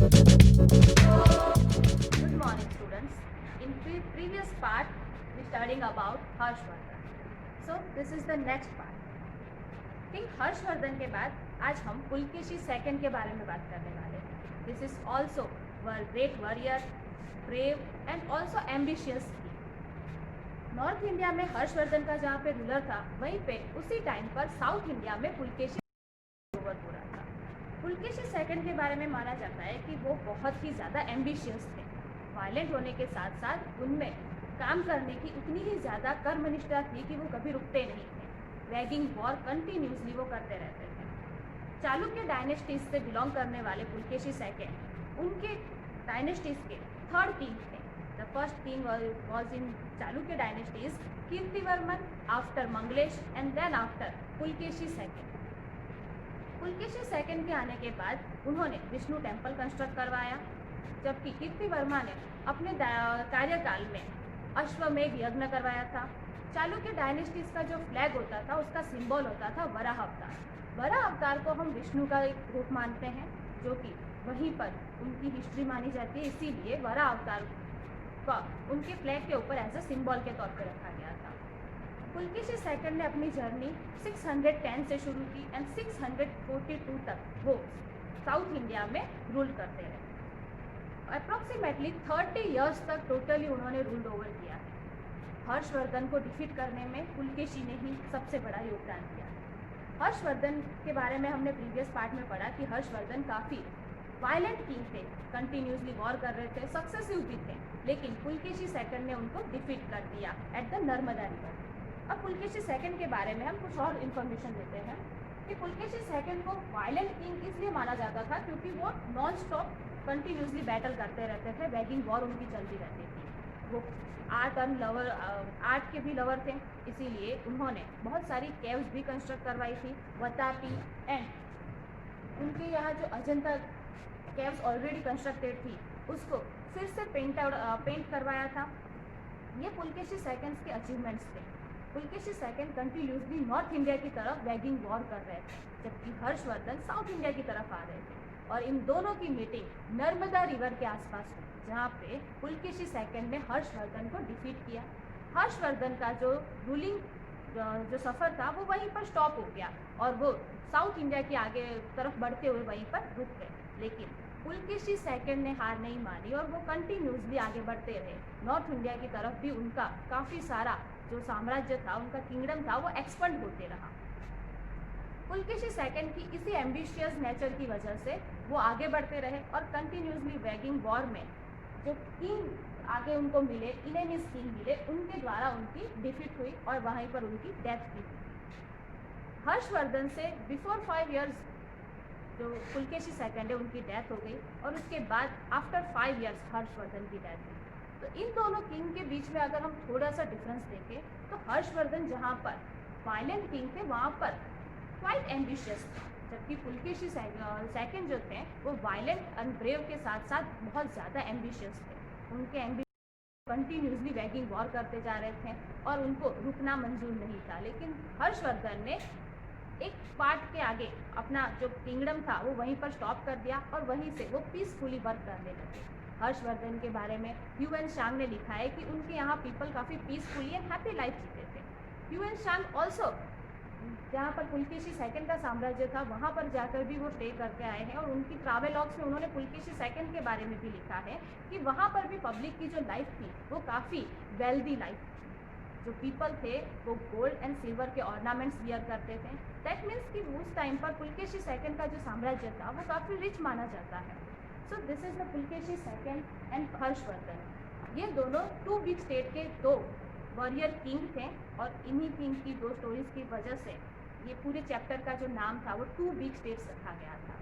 Good morning, students. In previous part, we studying about Harshvardhan. So this is the next part. King Harshvardhan के बाद आज हम Pulakeshi second के बारे में बात करने वाले हैं. This is also a great warrior, brave and also ambitious king. North India में हर्षवर्धन का जहाँ पे रूलर था, वहीं पे उसी टाइम पर साउथ इंडिया में पुलकेशी ओवर हो रहा था. पुलकेशी सेकंड के बारे में माना जाता है कि वो बहुत ही ज़्यादा एम्बिशियस थे. वायलेंट होने के साथ साथ उनमें काम करने की उतनी ही ज़्यादा कर्मनिष्ठा थी कि वो कभी रुकते नहीं थे. वैगिंग वॉर कंटिन्यूसली वो करते रहते थे. चालुक्य डायनेस्टीज से बिलोंग करने वाले पुलकेशी सेकंड उनके डायनेस्टीज के थर्ड किंग थे. The first king was in Chalukya dynasties Kirtivarman, after Mangalesha and then after Pulakeshi second. Pulakeshi second के आने के बाद उन्होंने विष्णु टेम्पल कंस्ट्रक्ट करवाया, जबकि कीर्तिवर्मा ने अपने कार्यकाल में अश्वमेघ यज्ञ करवाया था. चालुक्य डायनेस्टीज का जो फ्लैग होता था उसका सिंबल होता था वराह अवतार. वराह अवतार को हम विष्णु का एक रूप मानते हैं, जो कि वहीं पर उनकी हिस्ट्री मानी जाती है. इसीलिए वराह अवतार का उनके फ्लैग के ऊपर एज अ सिंबल के तौर पर रखा गया था. पुलकेशी सेकंड ने अपनी जर्नी 610 से शुरू की एंड 642 तक वो साउथ इंडिया में रूल करते रहे. अप्रॉक्सीमेटली 30 इयर्स तक टोटली उन्होंने रूल ओवर किया है. हर्षवर्धन को डिफीट करने में पुलकेशी ने ही सबसे बड़ा योगदान दिया. हर्षवर्धन के बारे में हमने प्रीवियस पार्ट में पढ़ा कि हर्षवर्धन काफ़ी वायलेंट किंग थे, कंटिन्यूसली वॉर कर रहे थे, सक्सेसिव भी थे, लेकिन पुलकेशी सेकंड ने उनको डिफीट कर दिया एट द नर्मदा रिवर. अब पुलकेशी सेकंड के बारे में हम कुछ और इन्फॉर्मेशन देते हैं कि पुलकेशी सेकंड को वायलेंट किंग इसलिए माना जाता था क्योंकि वो नॉन स्टॉप कंटिन्यूसली बैटल करते रहते थे. वैगिंग वॉर उनकी चलती रहती थी. वो आर्ट के भी लवर थे, इसीलिए उन्होंने बहुत सारी केव्स भी कंस्ट्रक्ट करवाई थी. वतापी एंड उनके यहाँ जो अजंता केव्स ऑलरेडी कंस्ट्रक्टेड थी उसको फिर से पेंट करवाया था. ये पुलकेशी सेकंड्स के अचीवमेंट्स थे. Pulakeshi second continuously north India की तरफ वैगिंग वॉर कर रहे थे, जबकि हर्षवर्धन साउथ इंडिया की तरफ आ रहे थे. और इन दोनों की मीटिंग नर्मदा रिवर के आसपास हुई, जहाँ पे पुलकेशी सेकंड ने हर्षवर्धन को डिफीट किया. हर्षवर्धन का जो रूलिंग जो सफ़र था वो वहीं पर स्टॉप हो गया और वो साउथ इंडिया के आगे तरफ बढ़ते हुए वहीं पर रुक गए. लेकिन पुलकेशी सेकंड ने हार नहीं मानी और वो कंटिन्यूसली आगे बढ़ते रहे. नॉर्थ इंडिया की तरफ भी उनका काफ़ी सारा जो साम्राज्य था, उनका किंगडम था, वो एक्सपेंड होते रहा. पुलकेशी सेकंड की इसी एम्बिशियस नेचर की वजह से वो आगे बढ़ते रहे और कंटिन्यूसली वैगिंग वॉर में जो किंग आगे उनको मिले, इलेनिस किंग मिले, उनके द्वारा उनकी डिफीट हुई और वहीं पर उनकी डेथ भी हुई. हर्षवर्धन से बिफोर 5 इयर्स जो पुलकेशी सेकंड है उनकी डेथ हो गई और उसके बाद आफ्टर 5 इयर्स हर्षवर्धन की डेथ हुई. तो इन दोनों किंग के बीच में अगर हम थोड़ा सा डिफरेंस देखें तो हर्षवर्धन जहाँ पर वायलेंट किंग थे वहाँ पर क्वाइट एम्बिशियस थे, जबकि पुलकेशी सेकंड जो थे वो वायलेंट एंड ब्रेव के साथ साथ बहुत ज़्यादा एम्बिशियस थे. उनके कंटिन्यूसली वैगिंग वॉर करते जा रहे थे और उनको रुकना मंजूर नहीं था. लेकिन हर्षवर्धन ने एक पार्ट के आगे अपना जो किंगडम था वो वहीं पर स्टॉप कर दिया और वहीं से वो पीसफुली वर्क करने लगे. हर्षवर्धन के बारे में ह्यूएन सांग ने लिखा है कि उनके यहाँ पीपल काफ़ी पीसफुली एंड हैप्पी लाइफ जीते थे. ह्यूएन सांग ऑल्सो जहाँ पर पुलकेशी सेकंड का साम्राज्य था वहाँ पर जाकर भी वो स्टे करके आए हैं और उनकी ट्रैवलॉग्स में उन्होंने पुलकेशी सेकंड के बारे में भी लिखा है कि वहाँ पर भी पब्लिक की जो लाइफ थी वो काफ़ी वेल्दी लाइफ थी. जो पीपल थे वो गोल्ड एंड सिल्वर के ऑर्नामेंट्स वियर करते थे. दैट मीन्स कि उस टाइम पर पुलकेशी सेकंड का जो साम्राज्य था वो काफ़ी रिच माना जाता है. So this is the Pulakeshi second and Harshvardhan. ये दोनों 2 बिग स्टेट के 2 वॉरियर किंग थे और इन्हीं किंग की 2 स्टोरीज की वजह से ये पूरे चैप्टर का जो नाम था वो 2 बिग स्टेट्स रखा गया था.